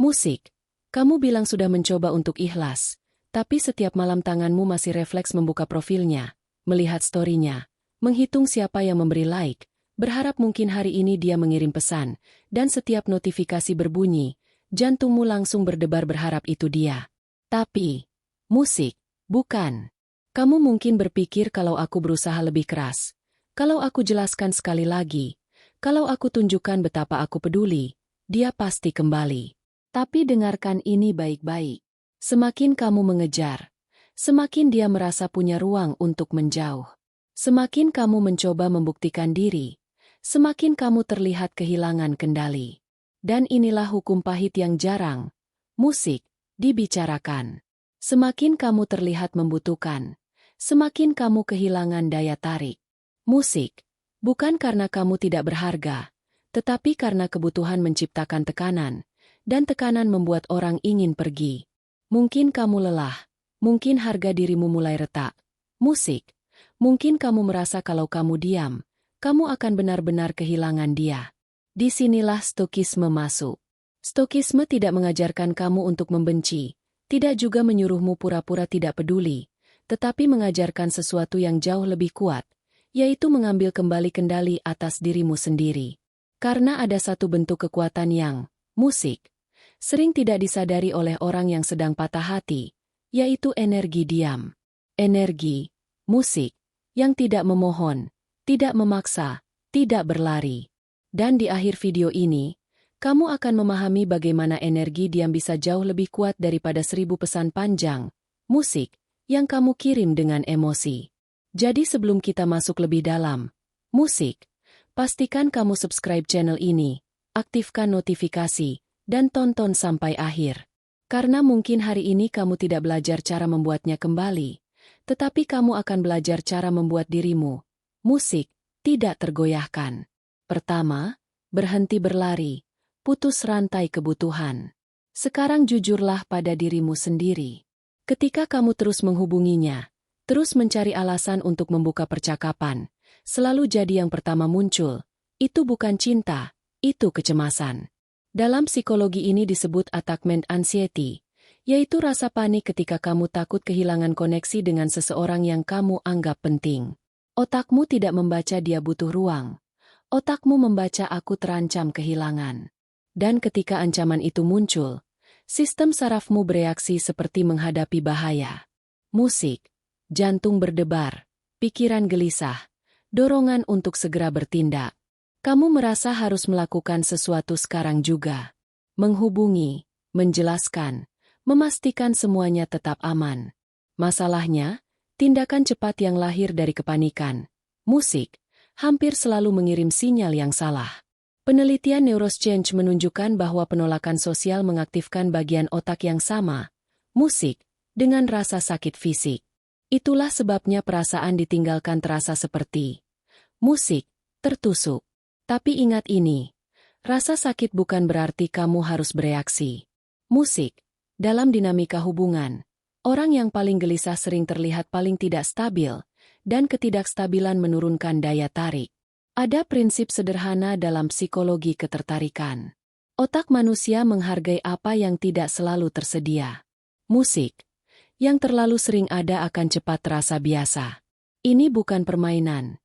Musik. Kamu bilang sudah mencoba untuk ikhlas, tapi setiap malam tanganmu masih refleks membuka profilnya, melihat story-nya, menghitung siapa yang memberi like, berharap mungkin hari ini dia mengirim pesan, dan setiap notifikasi berbunyi, jantungmu langsung berdebar berharap itu dia. Tapi, musik, bukan. Kamu mungkin berpikir kalau aku berusaha lebih keras, kalau aku jelaskan sekali lagi, kalau aku tunjukkan betapa aku peduli, dia pasti kembali. Tapi dengarkan ini baik-baik. Semakin kamu mengejar, semakin dia merasa punya ruang untuk menjauh. Semakin kamu mencoba membuktikan diri, semakin kamu terlihat kehilangan kendali. Dan inilah hukum pahit yang jarang, musik, dibicarakan. Semakin kamu terlihat membutuhkan, semakin kamu kehilangan daya tarik. Musik, bukan karena kamu tidak berharga, tetapi karena kebutuhan menciptakan tekanan, dan tekanan membuat orang ingin pergi. Mungkin kamu lelah, mungkin harga dirimu mulai retak. Musik, mungkin kamu merasa kalau kamu diam, kamu akan benar-benar kehilangan dia. Disinilah stokisme masuk. Stokisme tidak mengajarkan kamu untuk membenci, tidak juga menyuruhmu pura-pura tidak peduli, tetapi mengajarkan sesuatu yang jauh lebih kuat, yaitu mengambil kembali kendali atas dirimu sendiri. Karena ada satu bentuk kekuatan yang, musik, sering tidak disadari oleh orang yang sedang patah hati, yaitu energi diam. Energi, musik, yang tidak memohon, tidak memaksa, tidak berlari. Dan di akhir video ini, kamu akan memahami bagaimana energi diam bisa jauh lebih kuat daripada 1000 pesan panjang, musik, yang kamu kirim dengan emosi. Jadi sebelum kita masuk lebih dalam, musik, pastikan kamu subscribe channel ini, aktifkan notifikasi, dan tonton sampai akhir. Karena mungkin hari ini kamu tidak belajar cara membuatnya kembali, tetapi kamu akan belajar cara membuat dirimu, musik, tidak tergoyahkan. Pertama, berhenti berlari, putus rantai kebutuhan. Sekarang jujurlah pada dirimu sendiri. Ketika kamu terus menghubunginya, terus mencari alasan untuk membuka percakapan, selalu jadi yang pertama muncul, itu bukan cinta, itu kecemasan. Dalam psikologi ini disebut attachment anxiety, yaitu rasa panik ketika kamu takut kehilangan koneksi dengan seseorang yang kamu anggap penting. Otakmu tidak membaca dia butuh ruang. Otakmu membaca aku terancam kehilangan. Dan ketika ancaman itu muncul, sistem sarafmu bereaksi seperti menghadapi bahaya. Musik, jantung berdebar, pikiran gelisah, dorongan untuk segera bertindak. Kamu merasa harus melakukan sesuatu sekarang juga. Menghubungi, menjelaskan, memastikan semuanya tetap aman. Masalahnya, tindakan cepat yang lahir dari kepanikan, musik, hampir selalu mengirim sinyal yang salah. Penelitian neuroscience menunjukkan bahwa penolakan sosial mengaktifkan bagian otak yang sama, musik, dengan rasa sakit fisik. Itulah sebabnya perasaan ditinggalkan terasa seperti musik, tertusuk. Tapi ingat ini, rasa sakit bukan berarti kamu harus bereaksi. Musik, dalam dinamika hubungan, orang yang paling gelisah sering terlihat paling tidak stabil, dan ketidakstabilan menurunkan daya tarik. Ada prinsip sederhana dalam psikologi ketertarikan. Otak manusia menghargai apa yang tidak selalu tersedia. Musik, yang terlalu sering ada akan cepat terasa biasa. Ini bukan permainan.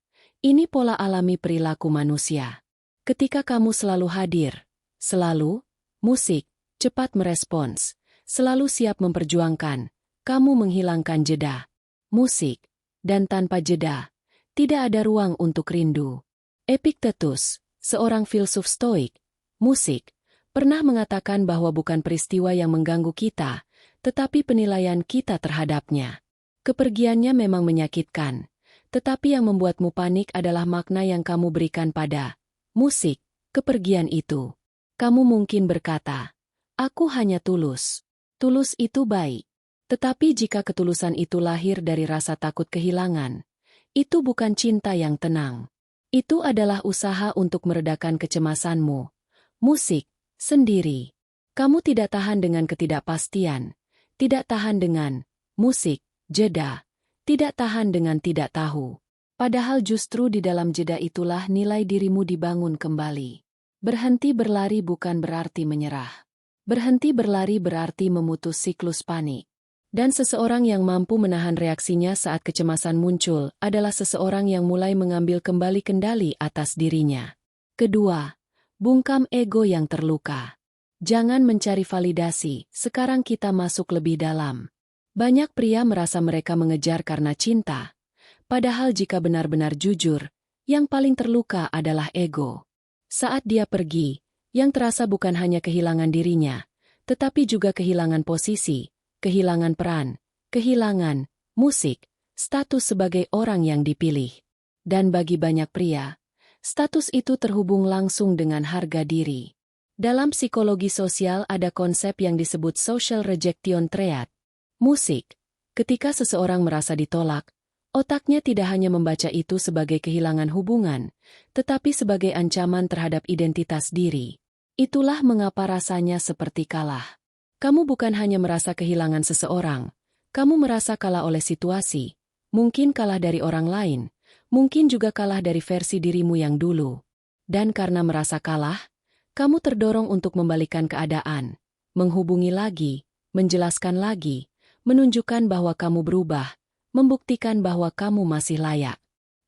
Ini pola alami perilaku manusia. Ketika kamu selalu hadir, selalu, musik, cepat merespons, selalu siap memperjuangkan, kamu menghilangkan jeda. Musik, dan tanpa jeda, tidak ada ruang untuk rindu. Epictetus, seorang filsuf stoik, musik, pernah mengatakan bahwa bukan peristiwa yang mengganggu kita, tetapi penilaian kita terhadapnya. Kepergiannya memang menyakitkan, tetapi yang membuatmu panik adalah makna yang kamu berikan pada musik, kepergian itu. Kamu mungkin berkata, aku hanya tulus. Tulus itu baik. Tetapi jika ketulusan itu lahir dari rasa takut kehilangan, itu bukan cinta yang tenang. Itu adalah usaha untuk meredakan kecemasanmu. Musik, sendiri. Kamu tidak tahan dengan ketidakpastian, tidak tahan dengan musik, jeda, tidak tahan dengan tidak tahu. Padahal justru di dalam jeda itulah nilai dirimu dibangun kembali. Berhenti berlari bukan berarti menyerah. Berhenti berlari berarti memutus siklus panik. Dan seseorang yang mampu menahan reaksinya saat kecemasan muncul adalah seseorang yang mulai mengambil kembali kendali atas dirinya. Kedua, bungkam ego yang terluka. Jangan mencari validasi, sekarang kita masuk lebih dalam. Banyak pria merasa mereka mengejar karena cinta. Padahal jika benar-benar jujur, yang paling terluka adalah ego. Saat dia pergi, yang terasa bukan hanya kehilangan dirinya, tetapi juga kehilangan posisi, kehilangan peran, kehilangan musik, status sebagai orang yang dipilih. Dan bagi banyak pria, status itu terhubung langsung dengan harga diri. Dalam psikologi sosial ada konsep yang disebut social rejection triad. Musik. Ketika seseorang merasa ditolak, otaknya tidak hanya membaca itu sebagai kehilangan hubungan, tetapi sebagai ancaman terhadap identitas diri. Itulah mengapa rasanya seperti kalah. Kamu bukan hanya merasa kehilangan seseorang, kamu merasa kalah oleh situasi, mungkin kalah dari orang lain, mungkin juga kalah dari versi dirimu yang dulu. Dan karena merasa kalah, kamu terdorong untuk membalikan keadaan, menghubungi lagi, menjelaskan lagi, menunjukkan bahwa kamu berubah, membuktikan bahwa kamu masih layak.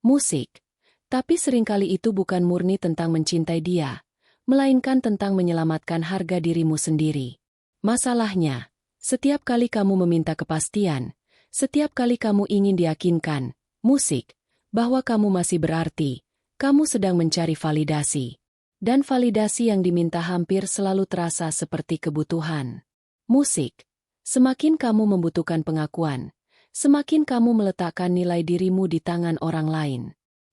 Musik. Tapi seringkali itu bukan murni tentang mencintai dia, melainkan tentang menyelamatkan harga dirimu sendiri. Masalahnya, setiap kali kamu meminta kepastian, setiap kali kamu ingin diyakinkan, musik, bahwa kamu masih berarti, kamu sedang mencari validasi. Dan validasi yang diminta hampir selalu terasa seperti kebutuhan. Musik. Semakin kamu membutuhkan pengakuan, semakin kamu meletakkan nilai dirimu di tangan orang lain.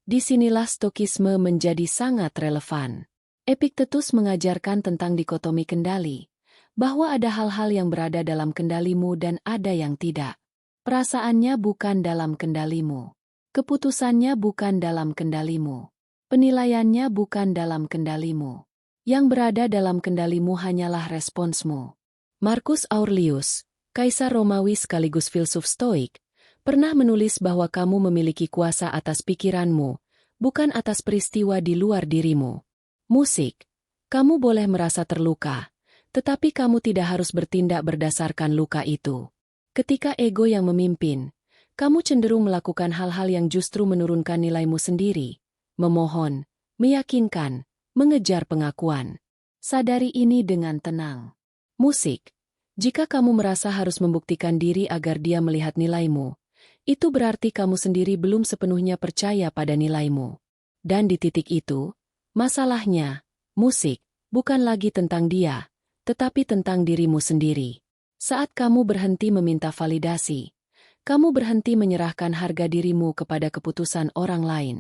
Disinilah stokisme menjadi sangat relevan. Epictetus mengajarkan tentang dikotomi kendali, bahwa ada hal-hal yang berada dalam kendalimu dan ada yang tidak. Perasaannya bukan dalam kendalimu. Keputusannya bukan dalam kendalimu. Penilaiannya bukan dalam kendalimu. Yang berada dalam kendalimu hanyalah responsmu. Marcus Aurelius, kaisar Romawi sekaligus filsuf Stoik, pernah menulis bahwa kamu memiliki kuasa atas pikiranmu, bukan atas peristiwa di luar dirimu. Musik. Kamu boleh merasa terluka, tetapi kamu tidak harus bertindak berdasarkan luka itu. Ketika ego yang memimpin, kamu cenderung melakukan hal-hal yang justru menurunkan nilaimu sendiri, memohon, meyakinkan, mengejar pengakuan. Sadari ini dengan tenang. Musik. Jika kamu merasa harus membuktikan diri agar dia melihat nilaimu, itu berarti kamu sendiri belum sepenuhnya percaya pada nilaimu. Dan di titik itu, masalahnya, musik, bukan lagi tentang dia, tetapi tentang dirimu sendiri. Saat kamu berhenti meminta validasi, kamu berhenti menyerahkan harga dirimu kepada keputusan orang lain.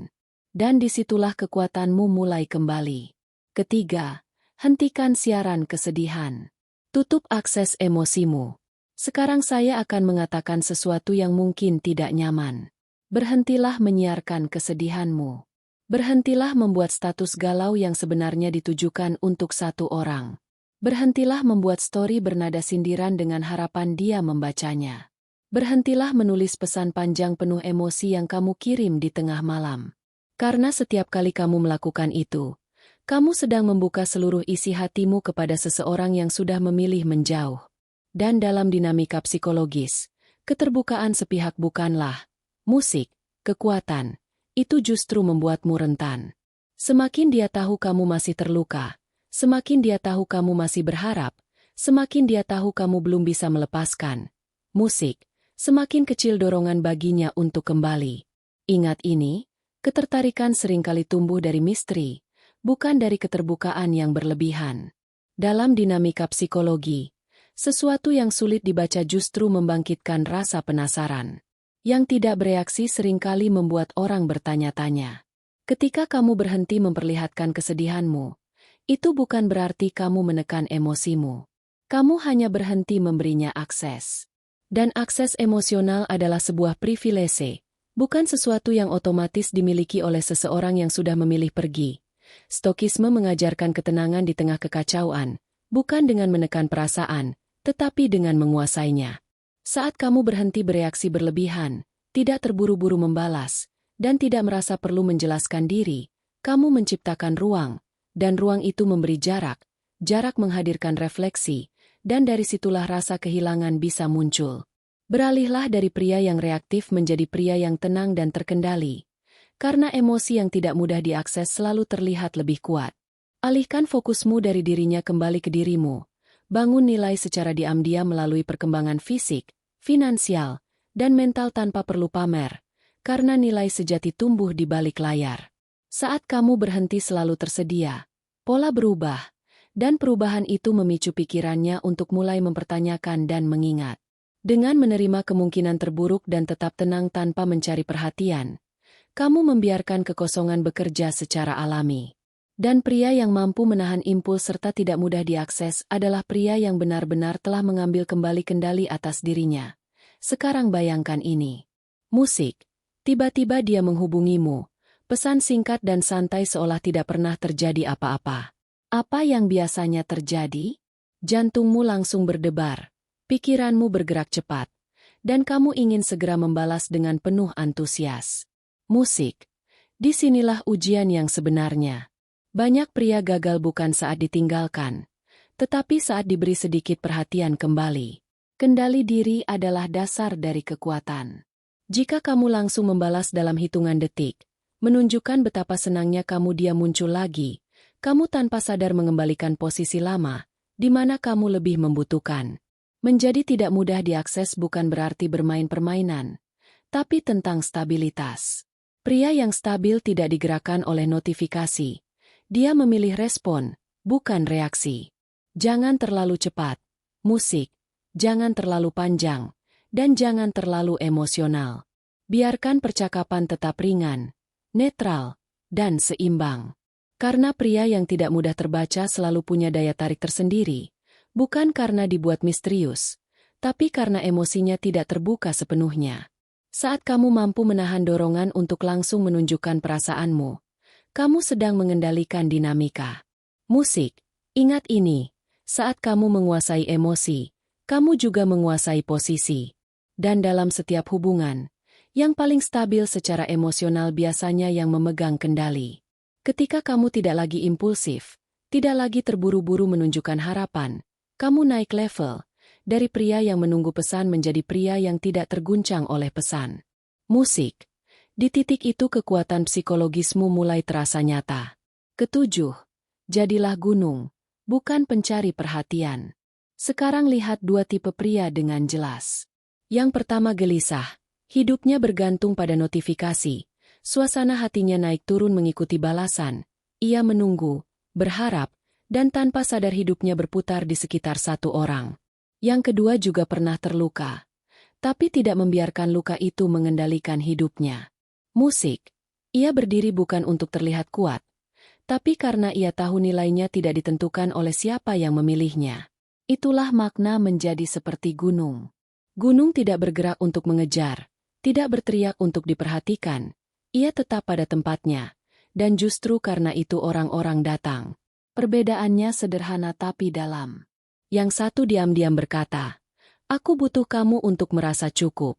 Dan disitulah kekuatanmu mulai kembali. Ketiga, hentikan siaran kesedihan. Tutup akses emosimu. Sekarang saya akan mengatakan sesuatu yang mungkin tidak nyaman. Berhentilah menyiarkan kesedihanmu. Berhentilah membuat status galau yang sebenarnya ditujukan untuk satu orang. Berhentilah membuat story bernada sindiran dengan harapan dia membacanya. Berhentilah menulis pesan panjang penuh emosi yang kamu kirim di tengah malam. Karena setiap kali kamu melakukan itu, kamu sedang membuka seluruh isi hatimu kepada seseorang yang sudah memilih menjauh. Dan dalam dinamika psikologis, keterbukaan sepihak bukanlah musik, kekuatan. Itu justru membuatmu rentan. Semakin dia tahu kamu masih terluka, semakin dia tahu kamu masih berharap, semakin dia tahu kamu belum bisa melepaskan musik, semakin kecil dorongan baginya untuk kembali. Ingat ini, ketertarikan seringkali tumbuh dari misteri, bukan dari keterbukaan yang berlebihan. Dalam dinamika psikologi, sesuatu yang sulit dibaca justru membangkitkan rasa penasaran. Yang tidak bereaksi seringkali membuat orang bertanya-tanya. Ketika kamu berhenti memperlihatkan kesedihanmu, itu bukan berarti kamu menekan emosimu. Kamu hanya berhenti memberinya akses. Dan akses emosional adalah sebuah privilege, bukan sesuatu yang otomatis dimiliki oleh seseorang yang sudah memilih pergi. Stokisme mengajarkan ketenangan di tengah kekacauan, bukan dengan menekan perasaan, tetapi dengan menguasainya. Saat kamu berhenti bereaksi berlebihan, tidak terburu-buru membalas, dan tidak merasa perlu menjelaskan diri, kamu menciptakan ruang, dan ruang itu memberi jarak. Jarak menghadirkan refleksi, dan dari situlah rasa kehilangan bisa muncul. Beralihlah dari pria yang reaktif menjadi pria yang tenang dan terkendali. Karena emosi yang tidak mudah diakses selalu terlihat lebih kuat. Alihkan fokusmu dari dirinya kembali ke dirimu. Bangun nilai secara diam-diam melalui perkembangan fisik, finansial, dan mental tanpa perlu pamer. Karena nilai sejati tumbuh di balik layar. Saat kamu berhenti selalu tersedia, pola berubah, dan perubahan itu memicu pikirannya untuk mulai mempertanyakan dan mengingat. Dengan menerima kemungkinan terburuk dan tetap tenang tanpa mencari perhatian, kamu membiarkan kekosongan bekerja secara alami. Dan pria yang mampu menahan impuls serta tidak mudah diakses adalah pria yang benar-benar telah mengambil kembali kendali atas dirinya. Sekarang bayangkan ini. Musik. Tiba-tiba dia menghubungimu. Pesan singkat dan santai seolah tidak pernah terjadi apa-apa. Apa yang biasanya terjadi? Jantungmu langsung berdebar. Pikiranmu bergerak cepat. Dan kamu ingin segera membalas dengan penuh antusias. Musik. Disinilah ujian yang sebenarnya. Banyak pria gagal bukan saat ditinggalkan, tetapi saat diberi sedikit perhatian kembali. Kendali diri adalah dasar dari kekuatan. Jika kamu langsung membalas dalam hitungan detik, menunjukkan betapa senangnya kamu dia muncul lagi, kamu tanpa sadar mengembalikan posisi lama, di mana kamu lebih membutuhkan. Menjadi tidak mudah diakses bukan berarti bermain permainan, tapi tentang stabilitas. Pria yang stabil tidak digerakkan oleh notifikasi. Dia memilih respon, bukan reaksi. Jangan terlalu cepat. Musik. Jangan terlalu panjang. Dan jangan terlalu emosional. Biarkan percakapan tetap ringan, netral, dan seimbang. Karena pria yang tidak mudah terbaca selalu punya daya tarik tersendiri. Bukan karena dibuat misterius, tapi karena emosinya tidak terbuka sepenuhnya. Saat kamu mampu menahan dorongan untuk langsung menunjukkan perasaanmu, kamu sedang mengendalikan dinamika. Musik, ingat ini, saat kamu menguasai emosi, kamu juga menguasai posisi. Dan dalam setiap hubungan, yang paling stabil secara emosional biasanya yang memegang kendali. Ketika kamu tidak lagi impulsif, tidak lagi terburu-buru menunjukkan harapan, kamu naik level, dari pria yang menunggu pesan menjadi pria yang tidak terguncang oleh pesan. Musik. Di titik itu kekuatan psikologismu mulai terasa nyata. Ketujuh, jadilah gunung, bukan pencari perhatian. Sekarang lihat dua tipe pria dengan jelas. Yang pertama gelisah, hidupnya bergantung pada notifikasi, suasana hatinya naik turun mengikuti balasan, ia menunggu, berharap, dan tanpa sadar hidupnya berputar di sekitar satu orang. Yang kedua juga pernah terluka, tapi tidak membiarkan luka itu mengendalikan hidupnya. Musik. Ia berdiri bukan untuk terlihat kuat, tapi karena ia tahu nilainya tidak ditentukan oleh siapa yang memilihnya. Itulah makna menjadi seperti gunung. Gunung tidak bergerak untuk mengejar, tidak berteriak untuk diperhatikan. Ia tetap pada tempatnya, dan justru karena itu orang-orang datang. Perbedaannya sederhana tapi dalam. Yang satu diam-diam berkata, "Aku butuh kamu untuk merasa cukup."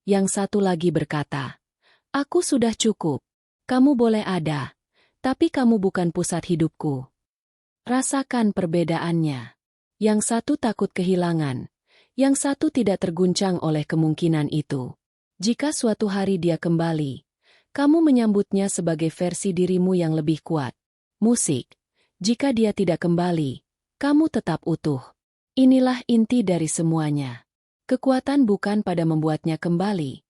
Yang satu lagi berkata, "Aku sudah cukup. Kamu boleh ada, tapi kamu bukan pusat hidupku." Rasakan perbedaannya. Yang satu takut kehilangan, yang satu tidak terguncang oleh kemungkinan itu. Jika suatu hari dia kembali, kamu menyambutnya sebagai versi dirimu yang lebih kuat. Musik. Jika dia tidak kembali, kamu tetap utuh. Inilah inti dari semuanya. Kekuatan bukan pada membuatnya kembali,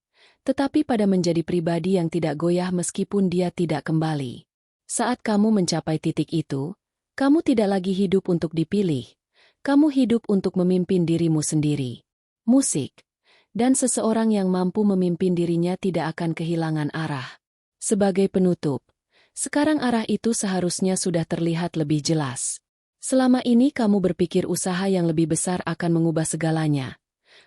tetapi pada menjadi pribadi yang tidak goyah meskipun dia tidak kembali. Saat kamu mencapai titik itu, kamu tidak lagi hidup untuk dipilih, kamu hidup untuk memimpin dirimu sendiri. Musik. Dan seseorang yang mampu memimpin dirinya tidak akan kehilangan arah. Sebagai penutup, sekarang arah itu seharusnya sudah terlihat lebih jelas. Selama ini kamu berpikir usaha yang lebih besar akan mengubah segalanya.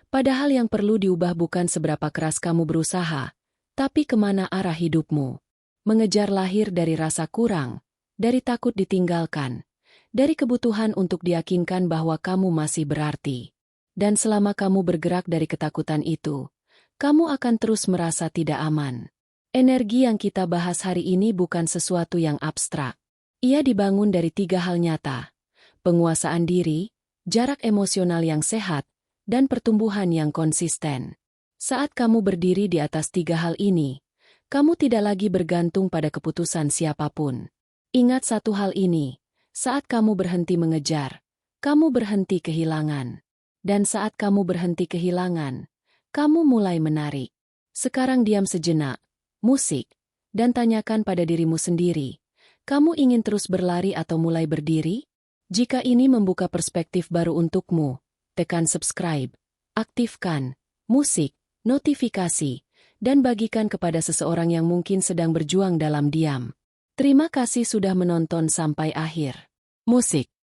Padahal yang perlu diubah bukan seberapa keras kamu berusaha, tapi kemana arah hidupmu. Mengejar lahir dari rasa kurang, dari takut ditinggalkan, dari kebutuhan untuk diyakinkan bahwa kamu masih berarti. Dan selama kamu bergerak dari ketakutan itu, kamu akan terus merasa tidak aman. Energi yang kita bahas hari ini bukan sesuatu yang abstrak. Ia dibangun dari 3 hal nyata: penguasaan diri, jarak emosional yang sehat, dan pertumbuhan yang konsisten. Saat kamu berdiri di atas 3 hal ini, kamu tidak lagi bergantung pada keputusan siapapun. Ingat satu hal ini, saat kamu berhenti mengejar, kamu berhenti kehilangan. Dan saat kamu berhenti kehilangan, kamu mulai menarik. Sekarang diam sejenak, musik, dan tanyakan pada dirimu sendiri, kamu ingin terus berlari atau mulai berdiri? Jika ini membuka perspektif baru untukmu, tekan subscribe, aktifkan musik, notifikasi, dan bagikan kepada seseorang yang mungkin sedang berjuang dalam diam. Terima kasih sudah menonton sampai akhir. Musik.